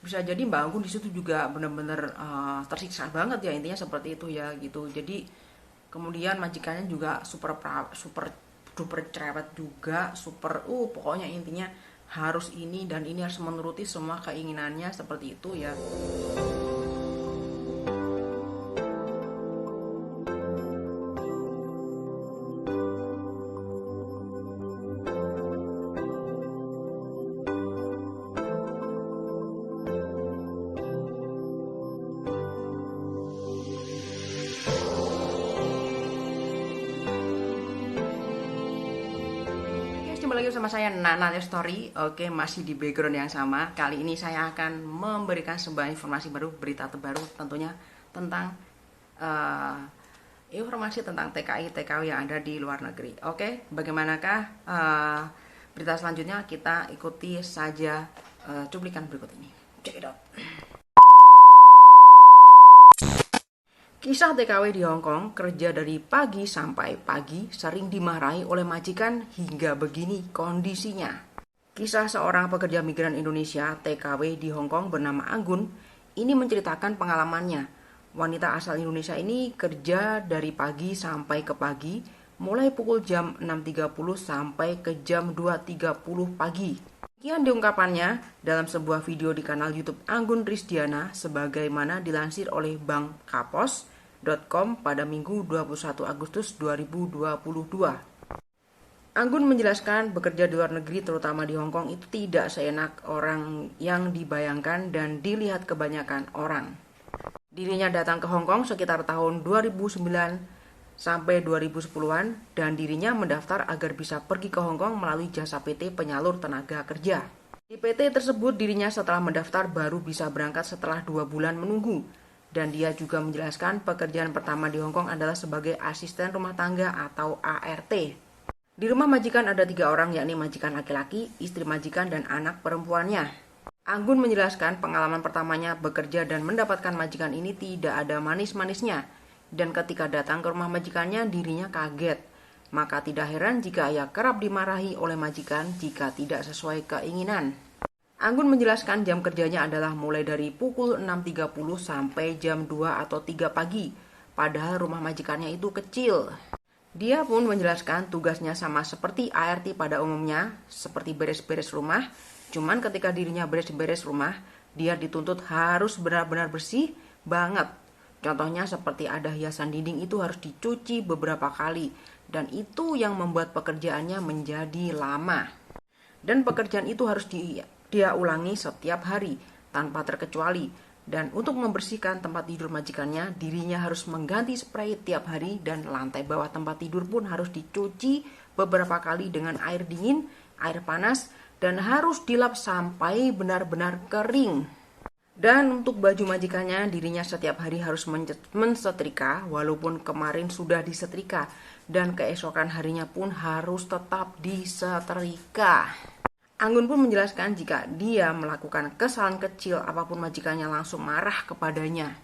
Bisa jadi Mbak Anggun di situ juga benar-benar tersiksa banget ya, intinya seperti itu ya gitu. Jadi kemudian majikannya juga super duper cerewet juga, super pokoknya intinya harus ini dan ini, harus menuruti semua keinginannya seperti itu ya. Oke, jumpa lagi bersama saya Nana Story. Oke, masih di background yang sama. Kali ini saya akan memberikan sebuah informasi baru, berita terbaru tentunya tentang eh, informasi tentang TKI yang ada di luar negeri. Oke, bagaimanakah berita selanjutnya? Kita ikuti saja cuplikan berikut ini. Check it out. Kisah TKW di Hong Kong, kerja dari pagi sampai pagi, sering dimarahi oleh majikan hingga begini kondisinya. Kisah seorang pekerja migran Indonesia TKW di Hong Kong bernama Anggun ini menceritakan pengalamannya. Wanita asal Indonesia ini kerja dari pagi sampai ke pagi, mulai pukul jam 6.30 sampai ke jam 2.30 pagi. Demikian diungkapannya dalam sebuah video di kanal YouTube Anggun Rizdiana sebagaimana dilansir oleh bankkapos.com pada Minggu 21 Agustus 2022. Anggun menjelaskan bekerja di luar negeri terutama di Hong Kong itu tidak seenak orang yang dibayangkan dan dilihat kebanyakan orang. Dirinya datang ke Hong Kong sekitar tahun 2009 sampai 2010-an dan dirinya mendaftar agar bisa pergi ke Hong Kong melalui jasa PT penyalur tenaga kerja. Di PT tersebut dirinya setelah mendaftar baru bisa berangkat setelah 2 bulan menunggu. Dan dia juga menjelaskan pekerjaan pertama di Hong Kong adalah sebagai asisten rumah tangga atau ART. Di rumah majikan ada 3 orang, yakni majikan laki-laki, istri majikan, dan anak perempuannya. Anggun menjelaskan pengalaman pertamanya bekerja dan mendapatkan majikan ini tidak ada manis-manisnya. Dan ketika datang ke rumah majikannya dirinya kaget. Maka tidak heran jika ia kerap dimarahi oleh majikan jika tidak sesuai keinginan. Anggun menjelaskan jam kerjanya adalah mulai dari pukul 6.30 sampai jam 2 atau 3 pagi. Padahal rumah majikannya itu kecil. Dia pun menjelaskan tugasnya sama seperti ART pada umumnya, seperti beres-beres rumah. Cuman ketika dirinya beres-beres rumah, dia dituntut harus benar-benar bersih banget. Contohnya seperti ada hiasan dinding itu harus dicuci beberapa kali. Dan itu yang membuat pekerjaannya menjadi lama. Dan pekerjaan itu harus dia ulangi setiap hari tanpa terkecuali. Dan untuk membersihkan tempat tidur majikannya, dirinya harus mengganti spray tiap hari dan lantai bawah tempat tidur pun harus dicuci beberapa kali dengan air dingin, air panas, dan harus dilap sampai benar-benar kering. Dan untuk baju majikannya, dirinya setiap hari harus mensetrika walaupun kemarin sudah disetrika. Dan keesokan harinya pun harus tetap disetrika. Anggun pun menjelaskan jika dia melakukan kesalahan kecil apapun majikannya langsung marah kepadanya.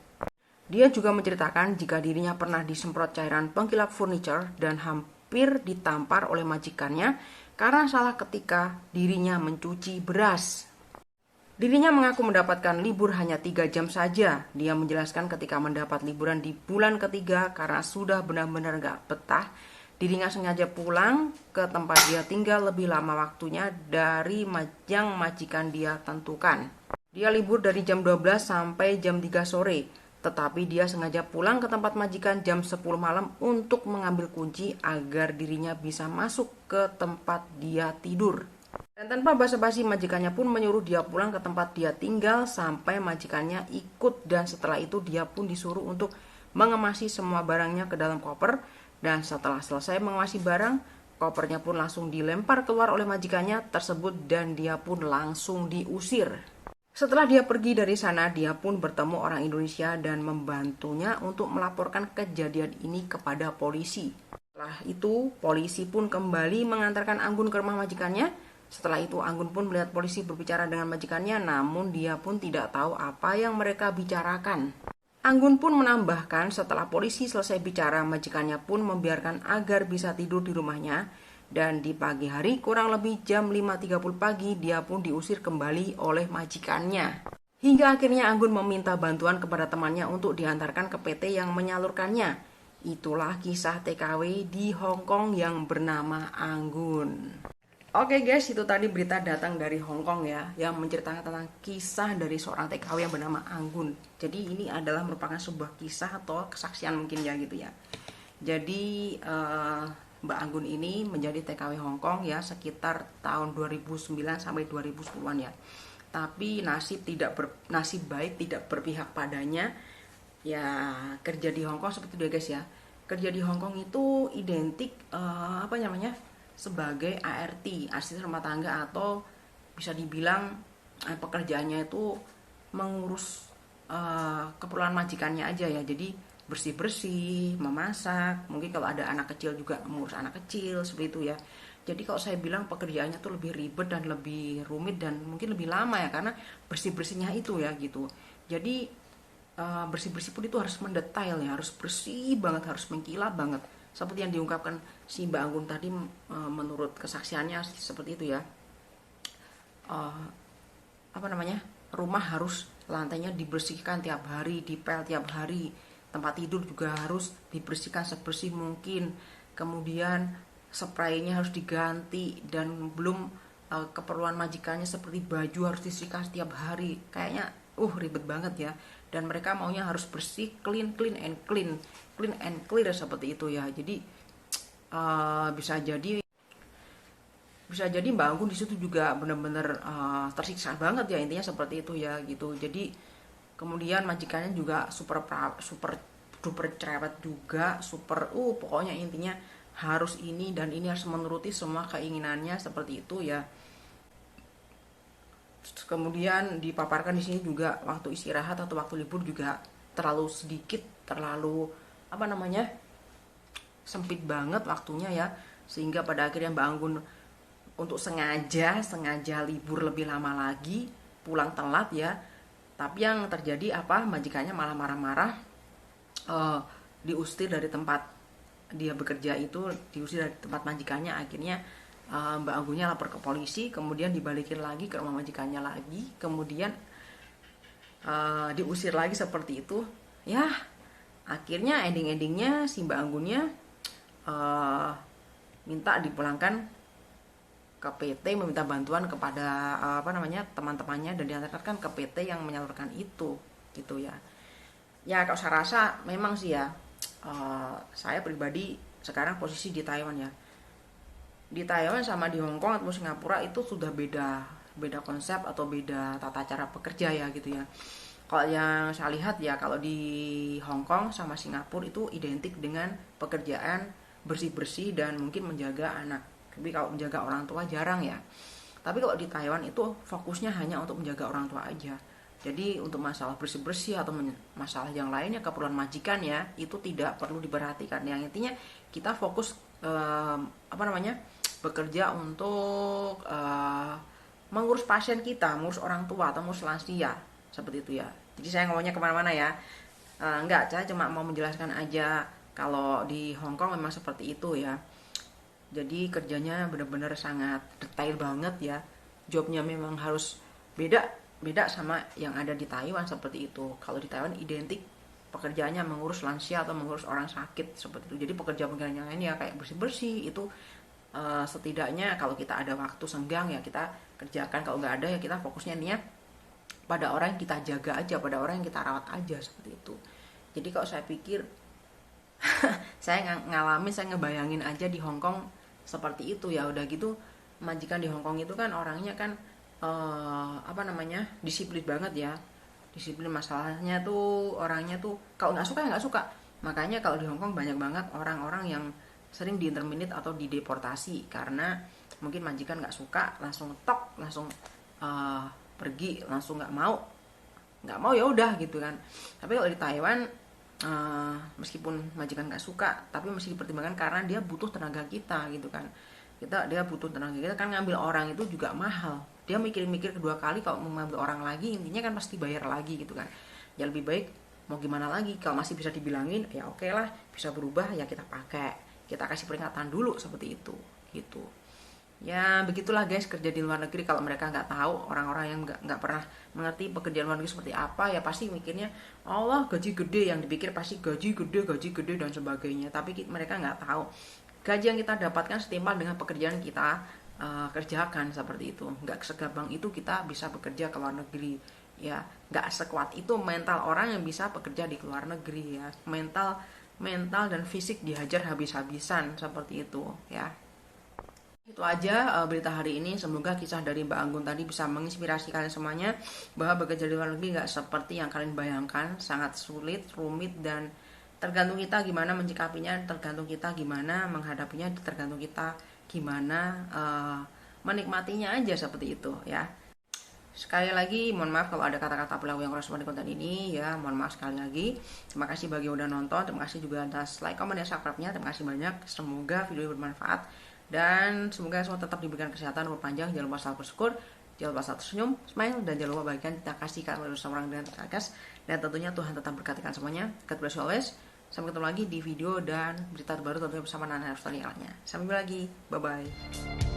Dia juga menceritakan jika dirinya pernah disemprot cairan pengkilap furniture dan hampir ditampar oleh majikannya karena salah ketika dirinya mencuci beras. Dirinya mengaku mendapatkan libur hanya 3 jam saja. Dia menjelaskan ketika mendapat liburan di bulan ketiga karena sudah benar-benar gak betah, dirinya sengaja pulang ke tempat dia tinggal lebih lama waktunya dari yang majikan dia tentukan. Dia libur dari jam 12 sampai jam 3 sore, tetapi dia sengaja pulang ke tempat majikan jam 10 malam untuk mengambil kunci agar dirinya bisa masuk ke tempat dia tidur. Dan tanpa basa-basi majikannya pun menyuruh dia pulang ke tempat dia tinggal sampai majikannya ikut, dan setelah itu dia pun disuruh untuk mengemasi semua barangnya ke dalam koper. Dan setelah selesai mengemasi barang, kopernya pun langsung dilempar keluar oleh majikannya tersebut dan dia pun langsung diusir. Setelah dia pergi dari sana, dia pun bertemu orang Indonesia dan membantunya untuk melaporkan kejadian ini kepada polisi. Setelah itu, polisi pun kembali mengantarkan Anggun ke rumah majikannya. Setelah itu Anggun pun melihat polisi berbicara dengan majikannya, namun dia pun tidak tahu apa yang mereka bicarakan. Anggun pun menambahkan setelah polisi selesai bicara, majikannya pun membiarkan agar bisa tidur di rumahnya. Dan di pagi hari kurang lebih jam 5.30 pagi dia pun diusir kembali oleh majikannya. Hingga akhirnya Anggun meminta bantuan kepada temannya untuk diantarkan ke PT yang menyalurkannya. Itulah kisah TKW di Hong Kong yang bernama Anggun. Oke guys, itu tadi berita datang dari Hong Kong ya, yang menceritakan tentang kisah dari seorang TKW yang bernama Anggun. Jadi ini adalah merupakan sebuah kisah atau kesaksian mungkin ya gitu ya. Jadi Mbak Anggun ini menjadi TKW Hong Kong ya sekitar tahun 2009 sampai 2010-an ya. Tapi nasib baik tidak berpihak padanya. Ya kerja di Hong Kong seperti itu ya guys ya. Kerja di Hong Kong itu identik apa namanya? Sebagai ART, asisten rumah tangga, atau bisa dibilang pekerjaannya itu mengurus keperluan majikannya aja ya. Jadi bersih-bersih, memasak, mungkin kalau ada anak kecil juga mengurus anak kecil seperti itu ya. Jadi kalau saya bilang pekerjaannya tuh lebih ribet dan lebih rumit dan mungkin lebih lama ya, karena bersih-bersihnya itu ya gitu. Jadi bersih-bersih pun itu harus mendetail ya, harus bersih banget, harus mengkilap banget. Seperti yang diungkapkan si Mbak Anggun tadi, menurut kesaksiannya seperti itu ya. Eh, apa namanya? Rumah harus lantainya dibersihkan tiap hari, dipel tiap hari. Tempat tidur juga harus dibersihkan sebersih mungkin. Kemudian spraynya harus diganti, dan belum keperluan majikannya seperti baju harus disetrika setiap hari. Kayaknya ribet banget ya. Dan mereka maunya harus bersih, clean, clean and clear seperti itu ya. Jadi bisa jadi Mbak Anggun di situ juga benar-benar tersiksa banget ya, intinya seperti itu ya gitu. Jadi kemudian majikannya juga super super duper cerewet juga, super pokoknya intinya harus ini dan ini, harus menuruti semua keinginannya seperti itu ya. Kemudian dipaparkan di sini juga waktu istirahat atau waktu libur juga terlalu sedikit, terlalu apa namanya, sempit banget waktunya ya, sehingga pada akhirnya Mbak Anggun untuk sengaja libur lebih lama lagi, pulang telat ya. Tapi yang terjadi apa, majikannya malah marah-marah, diusir dari tempat dia bekerja itu, diusir dari tempat majikannya. Akhirnya Mbak Anggunnya lapor ke polisi, kemudian dibalikin lagi ke rumah majikannya lagi, kemudian diusir lagi seperti itu ya. Akhirnya endingnya si Mbak Anggunnya minta dipulangkan ke PT, meminta bantuan kepada teman-temannya, dan diantarkan ke PT yang menyalurkan itu gitu ya. Ya kalau saya rasa memang sih ya, saya pribadi sekarang posisi di Taiwan ya. Di Taiwan sama di Hong Kong atau Singapura itu sudah beda konsep atau beda tata cara bekerja ya gitu ya. Kalau yang saya lihat ya, kalau di Hong Kong sama Singapura itu identik dengan pekerjaan bersih-bersih dan mungkin menjaga anak. Tapi kalau menjaga orang tua jarang ya. Tapi kalau di Taiwan itu fokusnya hanya untuk menjaga orang tua aja. Jadi untuk masalah bersih-bersih atau masalah yang lainnya, keperluan majikan ya, itu tidak perlu diperhatikan. Yang intinya kita fokus bekerja untuk mengurus pasien kita, mengurus orang tua atau mengurus lansia seperti itu ya. Jadi saya ngomongnya kemana-mana ya. Enggak, saya cuma mau menjelaskan aja kalau di Hong Kong memang seperti itu ya. Jadi kerjanya benar-benar sangat detail banget ya. Jobnya memang harus beda sama yang ada di Taiwan seperti itu. Kalau di Taiwan identik pekerjaannya mengurus lansia atau mengurus orang sakit seperti itu. Jadi pekerjaan yang lain ya kayak bersih-bersih itu setidaknya kalau kita ada waktu senggang ya kita kerjakan. Kalau nggak ada ya kita fokusnya nih pada orang yang kita jaga aja, pada orang yang kita rawat aja seperti itu. Jadi kalau saya pikir saya ngalamin, saya ngebayangin aja di Hong Kong seperti itu ya. Udah gitu majikan di Hong Kong itu kan orangnya kan disiplin banget ya. Disiplin, masalahnya tuh orangnya tuh kalau nggak suka ya nggak suka. Makanya kalau di Hong Kong banyak banget orang-orang yang sering diinterminate atau dideportasi karena mungkin majikan nggak suka, langsung langsung pergi, langsung nggak mau ya udah gitu kan. Tapi kalau di Taiwan meskipun majikan nggak suka, tapi mesti dipertimbangkan karena dia butuh tenaga kita gitu kan. Dia butuh tenaga kita kan, ngambil orang itu juga mahal. Dia mikir-mikir kedua kali kalau mau ngambil orang lagi, intinya kan pasti bayar lagi gitu kan. Ya lebih baik mau gimana lagi, kalau masih bisa dibilangin ya oke lah, bisa berubah ya kita pakai, kita kasih peringatan dulu seperti itu gitu. Ya begitulah guys, kerja di luar negeri. Kalau mereka nggak tahu, orang-orang yang nggak pernah mengerti pekerjaan luar negeri seperti apa, ya pasti mikirnya Allah gaji gede, yang dipikir pasti gaji gede dan sebagainya. Tapi mereka nggak tahu gaji yang kita dapatkan setimpal dengan pekerjaan kita kerjakan, seperti itu. Nggak segampang itu kita bisa bekerja ke luar negeri, ya nggak sekuat itu mental orang yang bisa bekerja di luar negeri, ya mental dan fisik dihajar habis-habisan, seperti itu ya. Itu aja berita hari ini. Semoga kisah dari Mbak Anggun tadi bisa menginspirasi kalian semuanya bahwa bekerja di luar negeri nggak seperti yang kalian bayangkan, sangat sulit, rumit, dan tergantung kita gimana menyikapinya, tergantung kita gimana menghadapinya, tergantung kita gimana menikmatinya aja, seperti itu ya. Sekali lagi mohon maaf kalau ada kata-kata perilaku yang kurang sopan di konten ini ya, mohon maaf sekali lagi. Terima kasih bagi yang udah nonton, terima kasih juga atas like, comment, dan subscribe-nya. Terima kasih banyak, semoga video ini bermanfaat dan semoga semua tetap diberikan kesehatan umur panjang. Jangan lupa selalu bersyukur, jangan lupa selalu tersenyum, smile, dan jangan lupa bagikan kita kasih kalian bersama orang dengan terkasih. Dan tentunya Tuhan tetap berkati kalian semuanya. God bless you always. Sampai ketemu lagi di video dan berita terbaru tentunya bersama Nana Arstani. Sampai jumpa lagi, bye bye.